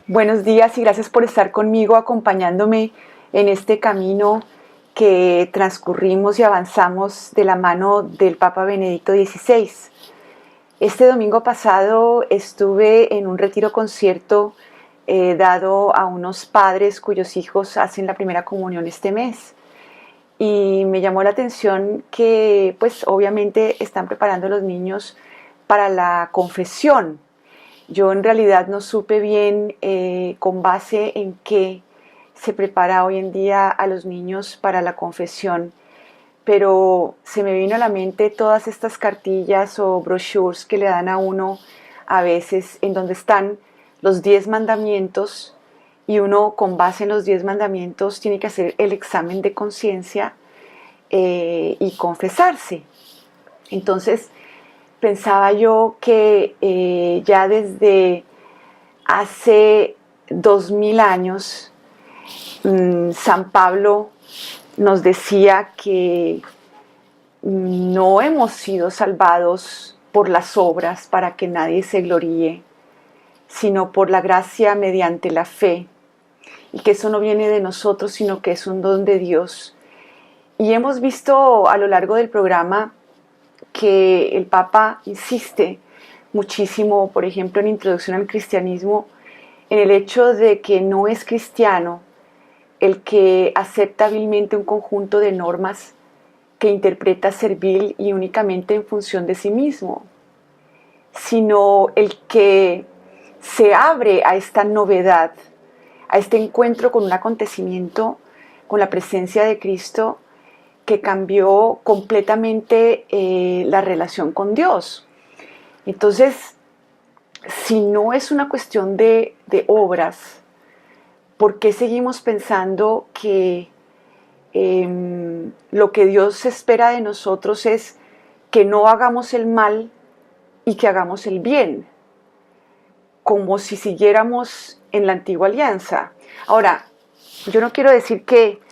Buenos días y gracias por estar conmigo, acompañándome en este camino que transcurrimos y avanzamos de la mano del Papa Benedicto XVI. Este domingo pasado estuve en un retiro concierto dado a unos padres cuyos hijos hacen la primera comunión este mes. Y me llamó la atención que pues obviamente están preparando a los niños para la confesión. Yo en realidad no supe bien con base en qué se prepara hoy en día a los niños para la confesión, pero se me vino a la mente todas estas cartillas o brochures que le dan a uno a veces en donde están los 10 mandamientos y uno con base en los 10 mandamientos tiene que hacer el examen de conciencia y confesarse. Entonces, pensaba yo que ya desde hace 2000 años San Pablo nos decía que no hemos sido salvados por las obras para que nadie se gloríe, sino por la gracia mediante la fe, y que eso no viene de nosotros, sino que es un don de Dios. Y hemos visto a lo largo del programa que el Papa insiste muchísimo, por ejemplo, en Introducción al Cristianismo, en el hecho de que no es cristiano el que acepta hábilmente un conjunto de normas que interpreta servil y únicamente en función de sí mismo, sino el que se abre a esta novedad, a este encuentro con un acontecimiento, con la presencia de Cristo, que cambió completamente la relación con Dios. Entonces, si no es una cuestión de obras, ¿por qué seguimos pensando que lo que Dios espera de nosotros es que no hagamos el mal y que hagamos el bien? Como si siguiéramos en la antigua alianza. Ahora, yo no quiero decir que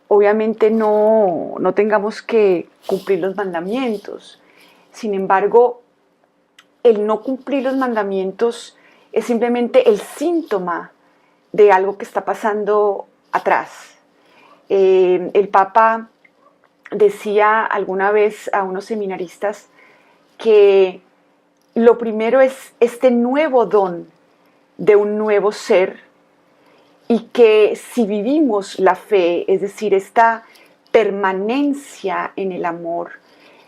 obviamente no tengamos que cumplir los mandamientos. Sin embargo, el no cumplir los mandamientos es simplemente el síntoma de algo que está pasando atrás. El Papa decía alguna vez a unos seminaristas que lo primero es este nuevo don de un nuevo ser, y que si vivimos la fe, es decir, esta permanencia en el amor,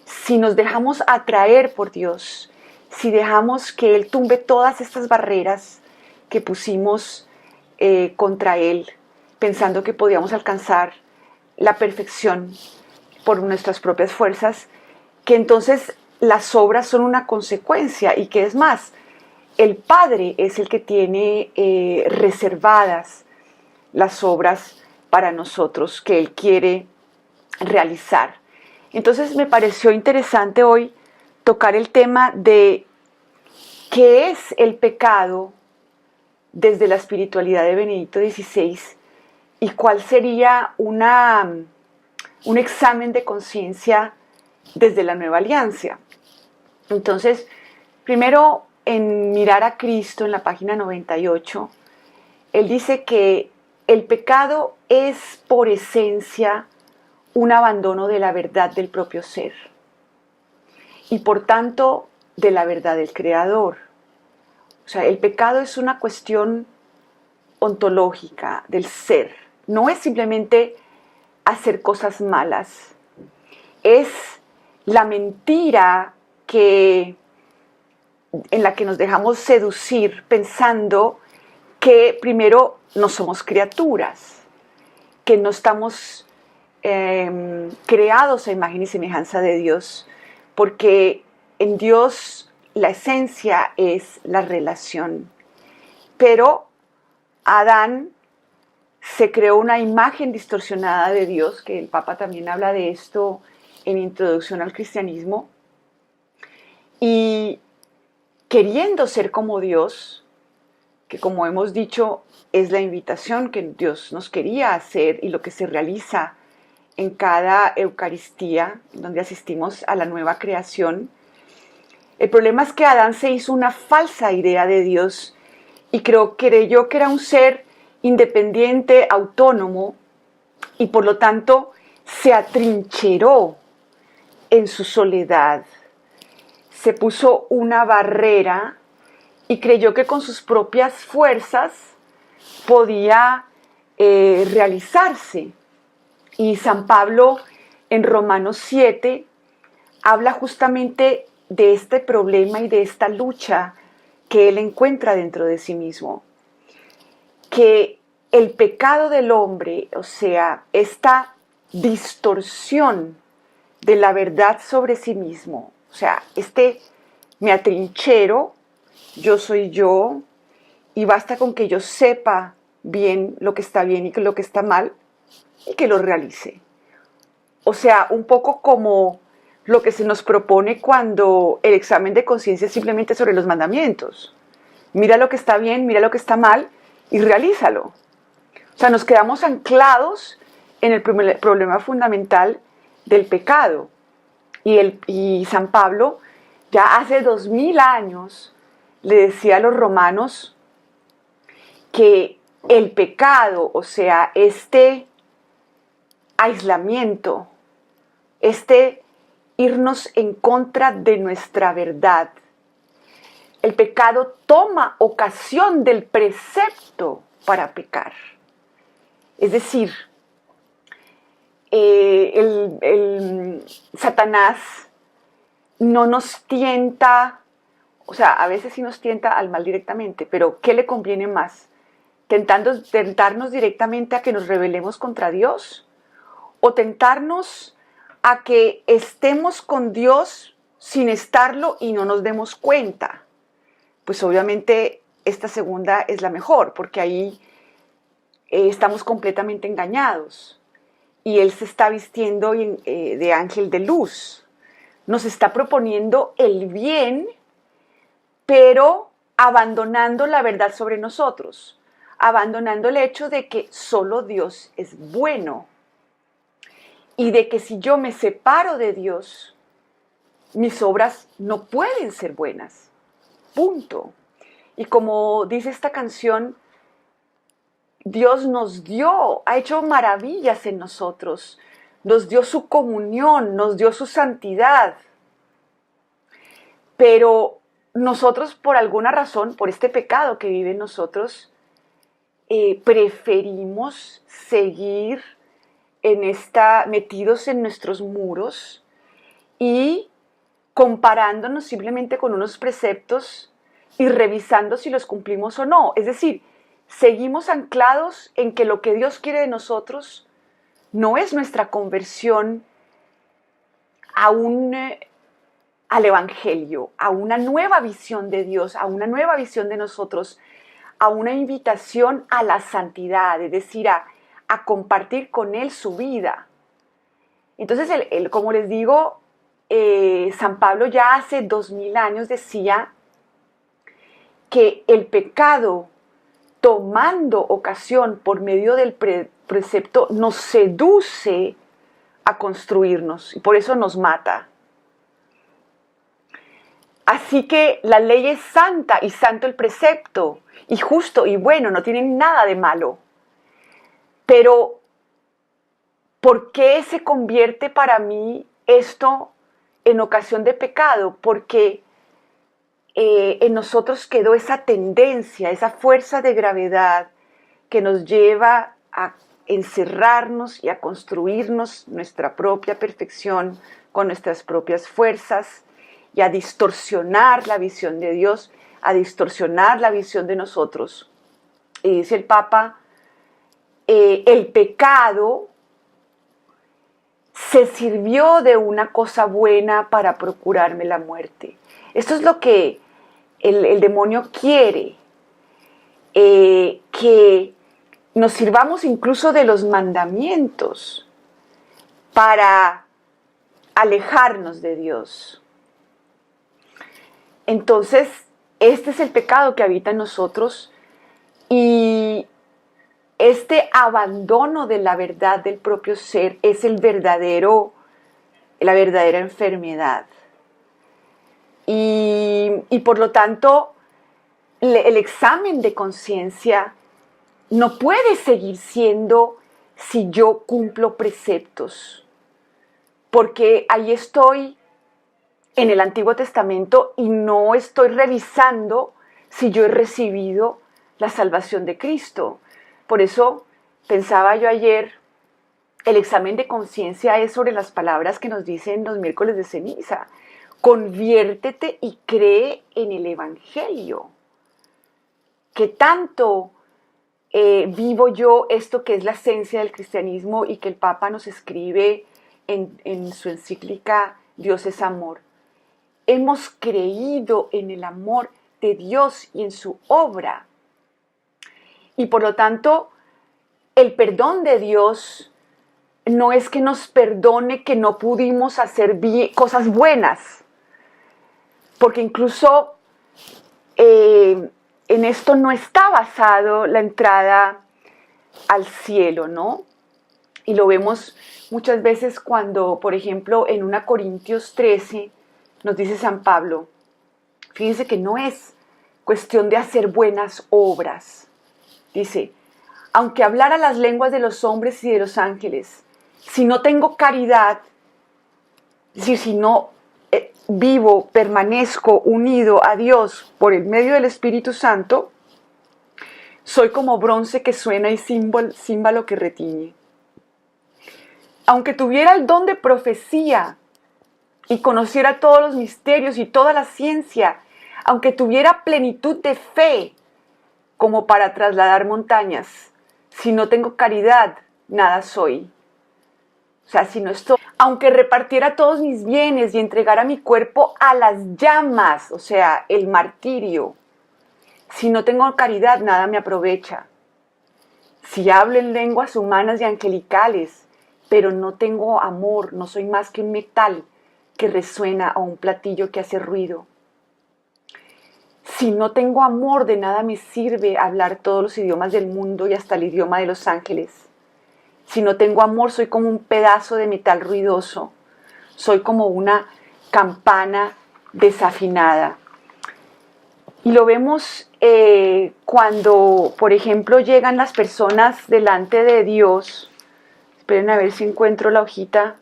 si nos dejamos atraer por Dios, si dejamos que Él tumbe todas estas barreras que pusimos contra Él, pensando que podíamos alcanzar la perfección por nuestras propias fuerzas, que entonces las obras son una consecuencia y que es más, el Padre es el que tiene reservadas las obras para nosotros que Él quiere realizar. Entonces me pareció interesante hoy tocar el tema de qué es el pecado desde la espiritualidad de Benedicto XVI y cuál sería un examen de conciencia desde la Nueva Alianza. Entonces, primero en Mirar a Cristo, en la página 98, él dice que el pecado es por esencia un abandono de la verdad del propio ser y por tanto de la verdad del Creador. O sea, el pecado es una cuestión ontológica del ser. No es simplemente hacer cosas malas. Es la mentira en la que nos dejamos seducir pensando que primero no somos criaturas, que no estamos creados a imagen y semejanza de Dios, porque en Dios la esencia es la relación. Pero Adán se creó una imagen distorsionada de Dios, que el Papa también habla de esto en Introducción al Cristianismo, y queriendo ser como Dios, que como hemos dicho es la invitación que Dios nos quería hacer y lo que se realiza en cada Eucaristía, donde asistimos a la nueva creación. El problema es que Adán se hizo una falsa idea de Dios y creyó que era un ser independiente, autónomo, y por lo tanto se atrincheró en su soledad. Se puso una barrera y creyó que con sus propias fuerzas podía realizarse. Y San Pablo en Romanos 7 habla justamente de este problema y de esta lucha que él encuentra dentro de sí mismo. Que el pecado del hombre, o sea, esta distorsión de la verdad sobre sí mismo, o sea, me atrinchero, yo soy yo, y basta con que yo sepa bien lo que está bien y lo que está mal, y que lo realice. O sea, un poco como lo que se nos propone cuando el examen de conciencia es simplemente sobre los mandamientos. Mira lo que está bien, mira lo que está mal y realízalo. O sea, nos quedamos anclados en el problema fundamental del pecado. Y San Pablo, ya hace 2000 años, le decía a los romanos que el pecado, o sea, este aislamiento, irnos en contra de nuestra verdad, el pecado toma ocasión del precepto para pecar. Es decir, Satanás no nos tienta, o sea, a veces sí nos tienta al mal directamente, pero ¿qué le conviene más? ¿Tentarnos directamente a que nos rebelemos contra Dios? ¿O tentarnos a que estemos con Dios sin estarlo y no nos demos cuenta? Pues obviamente esta segunda es la mejor, porque ahí estamos completamente engañados. Y Él se está vistiendo de ángel de luz. Nos está proponiendo el bien, pero abandonando la verdad sobre nosotros, abandonando el hecho de que solo Dios es bueno y de que si yo me separo de Dios, mis obras no pueden ser buenas. Punto. Y como dice esta canción, Dios nos dio, ha hecho maravillas en nosotros, nos dio su comunión, nos dio su santidad, pero nosotros por alguna razón, por este pecado que vive en nosotros, preferimos seguir metidos en nuestros muros y comparándonos simplemente con unos preceptos y revisando si los cumplimos o no. Es decir, seguimos anclados en que lo que Dios quiere de nosotros no es nuestra conversión al Evangelio, a una nueva visión de Dios, a una nueva visión de nosotros, a una invitación a la santidad, es decir, a compartir con Él su vida. Entonces, como les digo, San Pablo ya hace 2000 años decía que el pecado, tomando ocasión por medio del precepto, nos seduce a construirnos y por eso nos mata. Así que la ley es santa y santo el precepto, y justo y bueno, no tienen nada de malo. Pero, ¿por qué se convierte para mí esto en ocasión de pecado? Porque en nosotros quedó esa tendencia, esa fuerza de gravedad que nos lleva a encerrarnos y a construirnos nuestra propia perfección con nuestras propias fuerzas y a distorsionar la visión de Dios, a distorsionar la visión de nosotros. Y dice el Papa, el pecado se sirvió de una cosa buena para procurarme la muerte. Esto es lo que el demonio quiere, que nos sirvamos incluso de los mandamientos para alejarnos de Dios. Entonces, este es el pecado que habita en nosotros y este abandono de la verdad del propio ser es la verdadera enfermedad. Y por lo tanto, el examen de conciencia no puede seguir siendo si yo cumplo preceptos, porque ahí estoy en el Antiguo Testamento y no estoy revisando si yo he recibido la salvación de Cristo. Por eso pensaba yo ayer, el examen de conciencia es sobre las palabras que nos dicen los miércoles de ceniza. Conviértete y cree en el Evangelio. ¿Qué tanto vivo yo esto que es la esencia del cristianismo y que el Papa nos escribe en su encíclica Dios es amor? Hemos creído en el amor de Dios y en su obra. Y por lo tanto, el perdón de Dios no es que nos perdone que no pudimos hacer cosas buenas, porque incluso en esto no está basado la entrada al cielo, ¿no? Y lo vemos muchas veces cuando, por ejemplo, en 1 Corintios 13 nos dice San Pablo, fíjense que no es cuestión de hacer buenas obras. Dice, aunque hablara las lenguas de los hombres y de los ángeles, si no tengo caridad, es decir, si no vivo, permanezco unido a Dios por el medio del Espíritu Santo, soy como bronce que suena y címbalo que retiñe. Aunque tuviera el don de profecía y conociera todos los misterios y toda la ciencia, aunque tuviera plenitud de fe como para trasladar montañas, si no tengo caridad, nada soy. O sea, si no estoy, aunque repartiera todos mis bienes y entregara mi cuerpo a las llamas, o sea, el martirio, si no tengo caridad, nada me aprovecha. Si hablo en lenguas humanas y angelicales, pero no tengo amor, no soy más que un metal que resuena o un platillo que hace ruido. Si no tengo amor, de nada me sirve hablar todos los idiomas del mundo y hasta el idioma de los ángeles. Si no tengo amor, soy como un pedazo de metal ruidoso. Soy como una campana desafinada. Y lo vemos cuando, por ejemplo, llegan las personas delante de Dios. Esperen a ver si encuentro la hojita.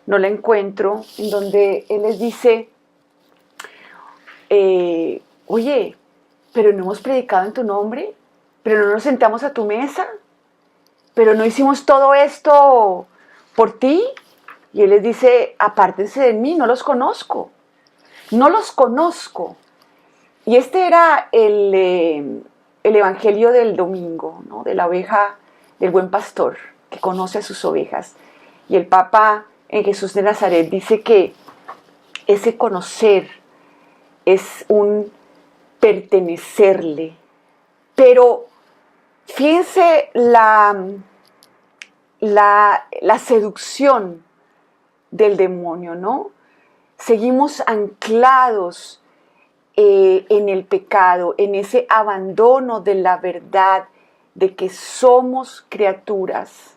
No la encuentro. En donde Él les dice, oye, pero no hemos predicado en tu nombre, pero no nos sentamos a tu mesa, pero no hicimos todo esto por ti. Y Él les dice, apártense de mí, no los conozco. No los conozco. Y este era el evangelio del domingo, ¿no? De la oveja, del buen pastor, que conoce a sus ovejas. Y el Papa en Jesús de Nazaret dice que ese conocer es un pertenecerle. Pero fíjense la seducción del demonio, ¿no? Seguimos anclados en el pecado, en ese abandono de la verdad, de que somos criaturas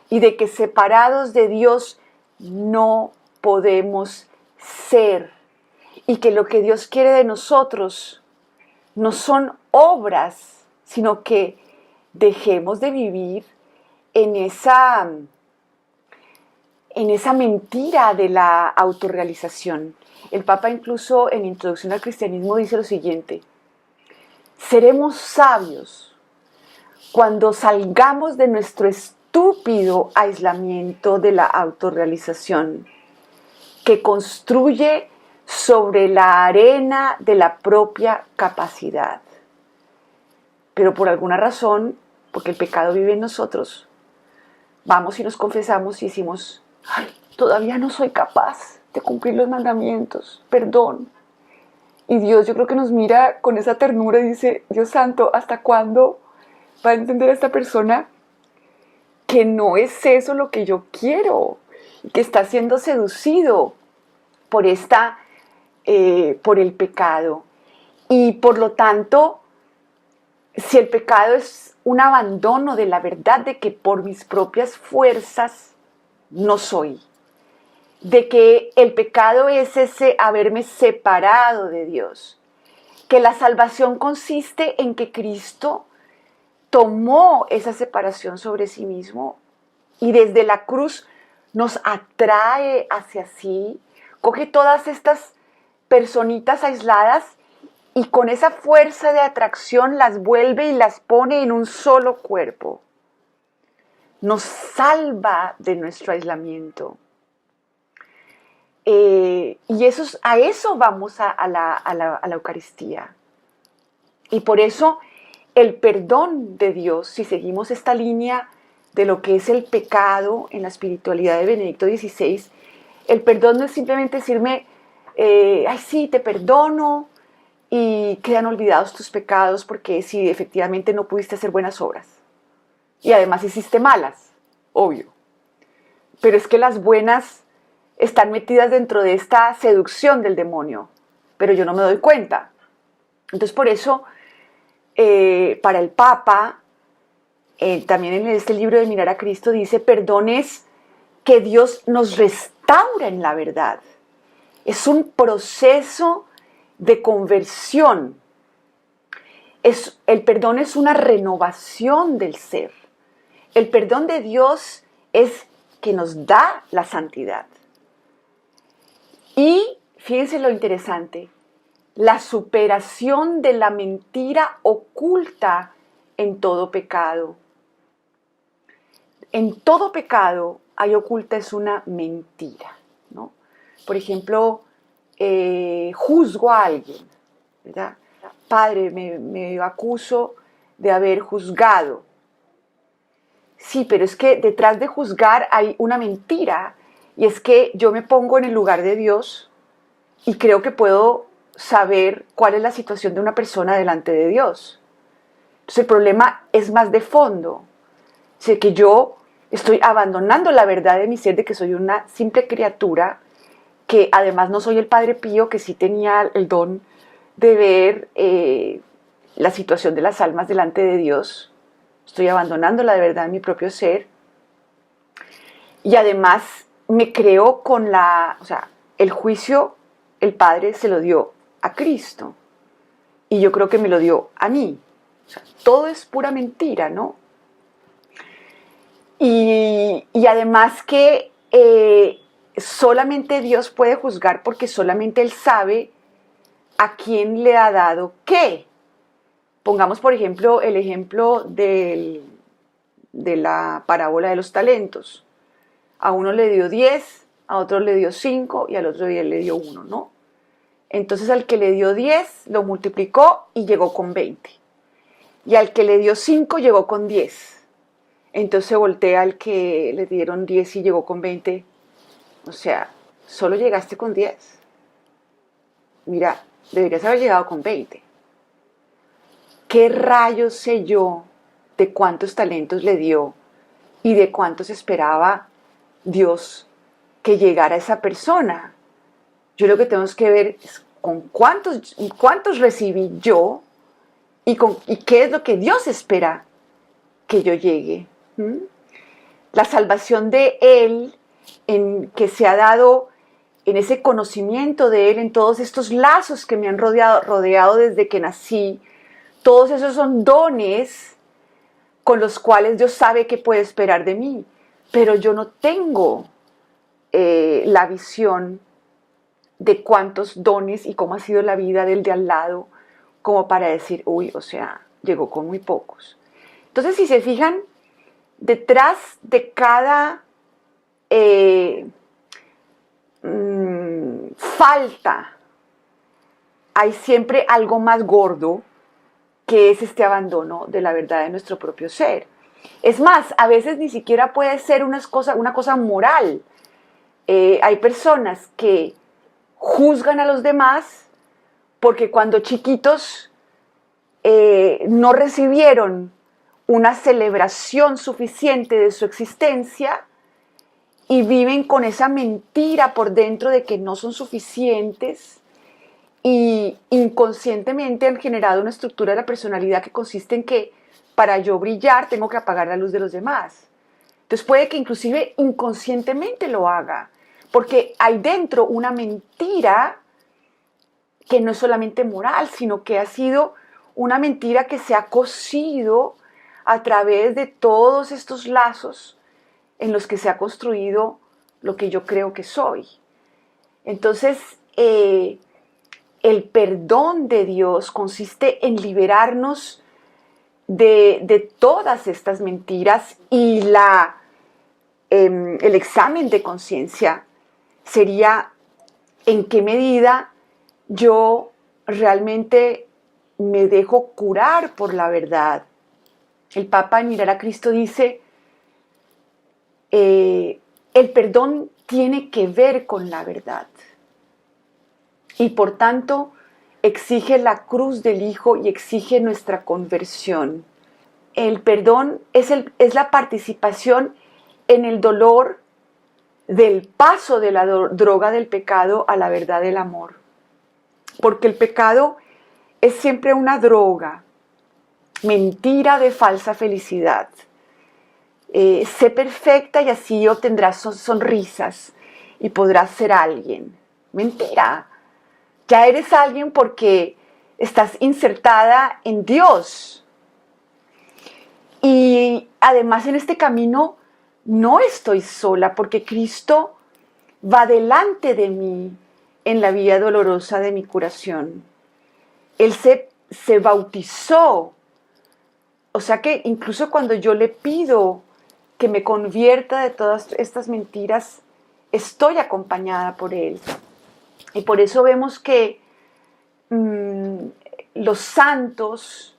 y de que separados de Dios no podemos ser, y que lo que Dios quiere de nosotros no son obras, sino que dejemos de vivir en esa mentira de la autorrealización. El Papa incluso en Introducción al Cristianismo dice lo siguiente: seremos sabios cuando salgamos de nuestro estúpido aislamiento de la autorrealización, que construye sobre la arena de la propia capacidad. Pero por alguna razón, porque el pecado vive en nosotros, vamos y nos confesamos y decimos, ay, todavía no soy capaz de cumplir los mandamientos, perdón. Y Dios, yo creo que nos mira con esa ternura y dice, Dios santo, ¿hasta cuándo va a entender a esta persona que no es eso lo que yo quiero? Y que está siendo seducido por el pecado. Y por lo tanto, si el pecado es un abandono de la verdad de que por mis propias fuerzas no soy, de que el pecado es ese haberme separado de Dios, que la salvación consiste en que Cristo tomó esa separación sobre sí mismo y desde la cruz nos atrae hacia sí, coge todas estas personitas aisladas y con esa fuerza de atracción las vuelve y las pone en un solo cuerpo. Nos salva de nuestro aislamiento. Y a eso vamos a la Eucaristía. Y por eso el perdón de Dios, si seguimos esta línea de lo que es el pecado en la espiritualidad de Benedicto XVI, el perdón no es simplemente decirme, ay sí, te perdono y quedan olvidados tus pecados porque si efectivamente no pudiste hacer buenas obras. Y además hiciste malas, obvio. Pero es que las buenas están metidas dentro de esta seducción del demonio, pero yo no me doy cuenta. Entonces por eso, para el Papa, también en este libro de Mirar a Cristo dice, perdón es que Dios nos restaura en la verdad. Es un proceso de conversión. El perdón es una renovación del ser. El perdón de Dios es que nos da la santidad. Y fíjense lo interesante, la superación de la mentira oculta en todo pecado. En todo pecado hay oculta es una mentira, ¿no? Por ejemplo, juzgo a alguien, ¿verdad? Padre, me acuso de haber juzgado. Sí, pero es que detrás de juzgar hay una mentira, y es que yo me pongo en el lugar de Dios y creo que puedo saber cuál es la situación de una persona delante de Dios. Entonces el problema es más de fondo. O sea, que yo estoy abandonando la verdad de mi ser, de que soy una simple criatura, que además no soy el Padre Pío, que sí tenía el don de ver la situación de las almas delante de Dios. Estoy abandonando la verdad de mi propio ser. Y además me creo con el juicio, el Padre se lo dio a Cristo. Y yo creo que me lo dio a mí. O sea, todo es pura mentira, ¿no? Y además que solamente Dios puede juzgar porque solamente Él sabe a quién le ha dado qué. Pongamos, por ejemplo, el ejemplo de la parábola de los talentos. A uno le dio 10, a otro le dio 5 y al otro le dio 1, ¿no? Entonces al que le dio 10 lo multiplicó y llegó con 20. Y al que le dio 5 llegó con 10. Entonces se voltea al que le dieron 10 y llegó con 20. O sea, solo llegaste con 10. Mira, deberías haber llegado con 20. ¿Qué rayos sé yo de cuántos talentos le dio y de cuántos esperaba Dios que llegara esa persona? Yo lo que tengo que ver es con cuántos recibí yo y qué es lo que Dios espera que yo llegue. La salvación de Él, que se ha dado en ese conocimiento de Él, en todos estos lazos que me han rodeado desde que nací, todos esos son dones con los cuales Dios sabe qué puede esperar de mí, pero yo no tengo la visión de cuántos dones y cómo ha sido la vida del de al lado, como para decir, uy, o sea, llegó con muy pocos. Entonces, si se fijan, detrás de cada falta hay siempre algo más gordo, que es este abandono de la verdad de nuestro propio ser. Es más, a veces ni siquiera puede ser una cosa moral. Hay personas que juzgan a los demás porque cuando chiquitos no recibieron una celebración suficiente de su existencia y viven con esa mentira por dentro de que no son suficientes y inconscientemente han generado una estructura de la personalidad que consiste en que para yo brillar tengo que apagar la luz de los demás. Entonces puede que inclusive inconscientemente lo haga, porque hay dentro una mentira que no es solamente moral, sino que ha sido una mentira que se ha cosido a través de todos estos lazos en los que se ha construido lo que yo creo que soy. Entonces, el perdón de Dios consiste en liberarnos de todas estas mentiras, y el examen de conciencia sería en qué medida yo realmente me dejo curar por la verdad. El Papa en Mirar a Cristo dice, el perdón tiene que ver con la verdad y por tanto exige la cruz del Hijo y exige nuestra conversión. El perdón es la participación en el dolor del paso de la droga del pecado a la verdad del amor. Porque el pecado es siempre una droga, mentira de falsa felicidad. Sé perfecta y así obtendrás sonrisas y podrás ser alguien. Mentira. Ya eres alguien porque estás insertada en Dios. Y además en este camino no estoy sola, porque Cristo va delante de mí en la vía dolorosa de mi curación. Él se bautizó. O sea que incluso cuando yo le pido que me convierta de todas estas mentiras, estoy acompañada por Él. Y por eso vemos que los santos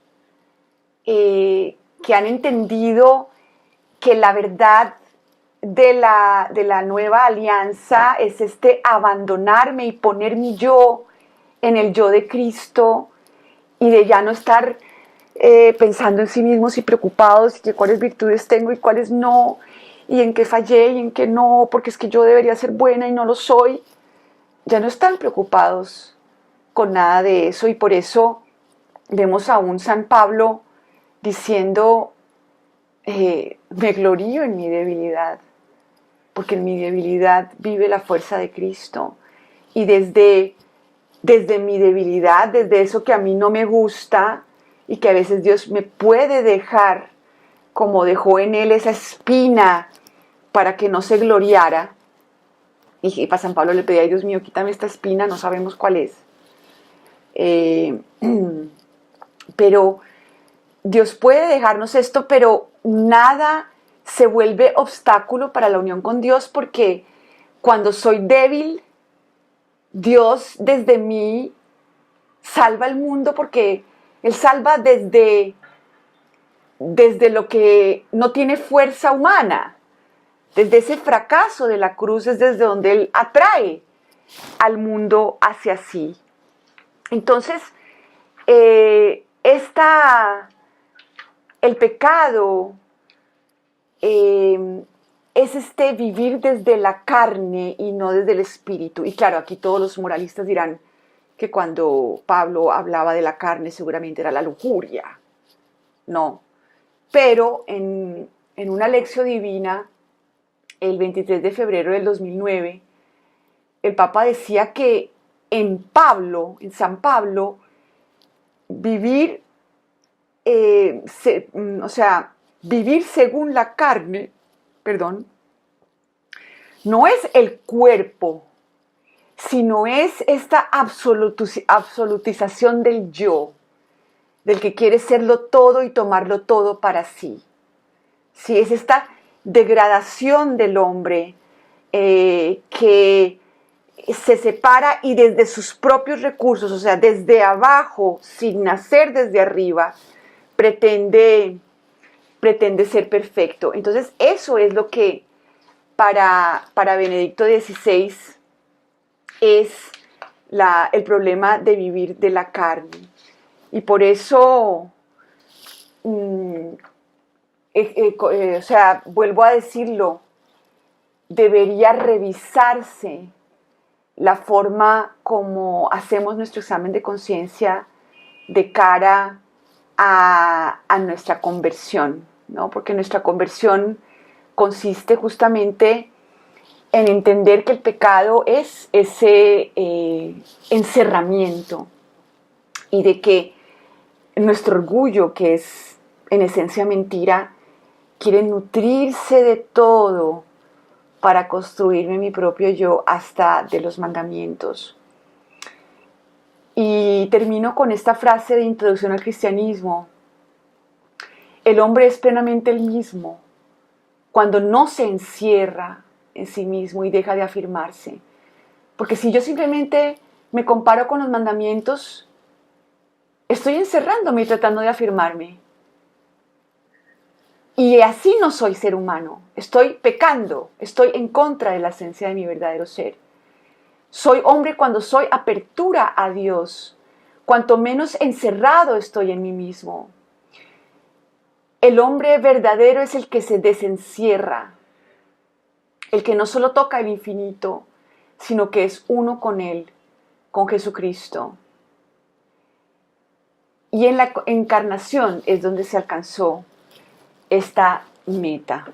que han entendido que la verdad de la nueva alianza es abandonarme y poner mi yo en el yo de Cristo, y de ya no estar pensando en sí mismos y preocupados y que cuáles virtudes tengo y cuáles no, y en qué fallé y en qué no, porque es que yo debería ser buena y no lo soy. Ya no están preocupados con nada de eso, y por eso vemos a un San Pablo diciendo, me glorío en mi debilidad, porque en mi debilidad vive la fuerza de Cristo. Y desde mi debilidad, desde eso que a mí no me gusta y que a veces Dios me puede dejar, como dejó en él esa espina para que no se gloriara. Y para San Pablo le pedía, ay Dios mío, quítame esta espina, no sabemos cuál es. Pero Dios puede dejarnos esto, pero nada se vuelve obstáculo para la unión con Dios, porque cuando soy débil, Dios desde mí salva el mundo, porque Él salva desde lo que no tiene fuerza humana. Desde ese fracaso de la cruz es desde donde Él atrae al mundo hacia sí. Entonces, el pecado es vivir desde la carne y no desde el espíritu. Y claro, aquí todos los moralistas dirán que cuando Pablo hablaba de la carne seguramente era la lujuria. No. Pero en una lección divina, el 23 de febrero del 2009, el Papa decía que en San Pablo, vivir, vivir según la carne, no es el cuerpo, sino es esta absolutización del yo, del que quiere serlo todo y tomarlo todo para sí. Sí, es esta degradación del hombre que se separa y desde sus propios recursos, o sea, desde abajo, sin nacer desde arriba, pretende ser perfecto. Entonces, eso es lo que para Benedicto XVI es el problema de vivir de la carne. Y por eso, vuelvo a decirlo, debería revisarse la forma como hacemos nuestro examen de conciencia de cara a nuestra conversión, ¿no? Porque nuestra conversión consiste justamente en entender que el pecado es ese encerramiento y de que nuestro orgullo, que es en esencia mentira, quiere nutrirse de todo para construirme mi propio yo hasta de los mandamientos. Y termino con esta frase de introducción al cristianismo. El hombre es plenamente el mismo cuando no se encierra en sí mismo y deja de afirmarse. Porque si yo simplemente me comparo con los mandamientos, estoy encerrándome y tratando de afirmarme. Y así no soy ser humano. Estoy pecando, estoy en contra de la esencia de mi verdadero ser. Soy hombre cuando soy apertura a Dios, cuanto menos encerrado estoy en mí mismo. El hombre verdadero es el que se desencierra, el que no solo toca el infinito, sino que es uno con Él, con Jesucristo. Y en la encarnación es donde se alcanzó esta meta.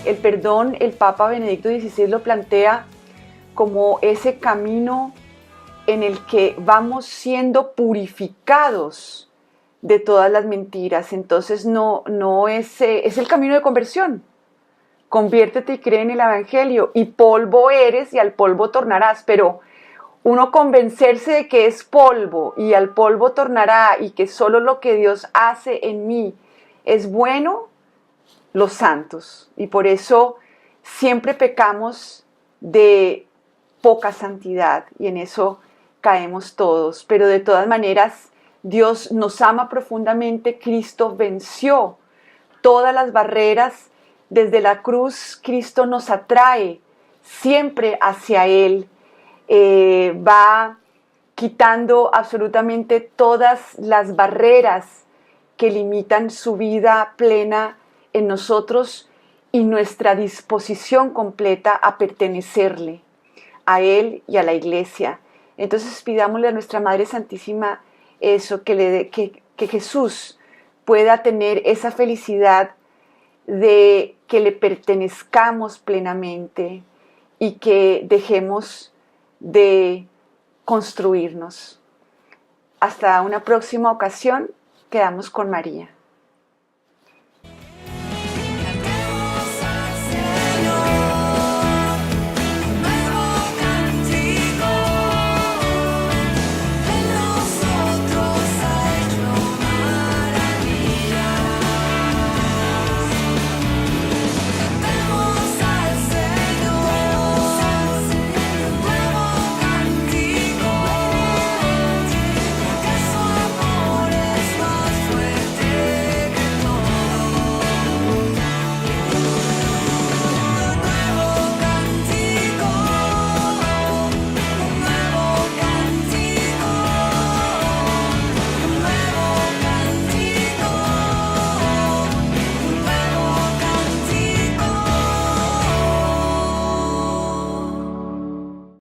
El perdón, el Papa Benedicto XVI lo plantea como ese camino en el que vamos siendo purificados de todas las mentiras. Entonces no es el camino de conversión. Conviértete y cree en el Evangelio, y polvo eres y al polvo tornarás. Pero uno convencerse de que es polvo y al polvo tornará y que solo lo que Dios hace en mí es bueno, los santos. Y por eso siempre pecamos de poca santidad y en eso caemos todos. Pero de todas maneras, Dios nos ama profundamente. Cristo venció todas las barreras. Desde la cruz, Cristo nos atrae siempre hacia Él. Va quitando absolutamente todas las barreras que limitan su vida plena en nosotros y nuestra disposición completa a pertenecerle, a Él y a la Iglesia. Entonces pidámosle a nuestra Madre Santísima eso, que Jesús pueda tener esa felicidad de que le pertenezcamos plenamente y que dejemos de construirnos. Hasta una próxima ocasión, quedamos con María.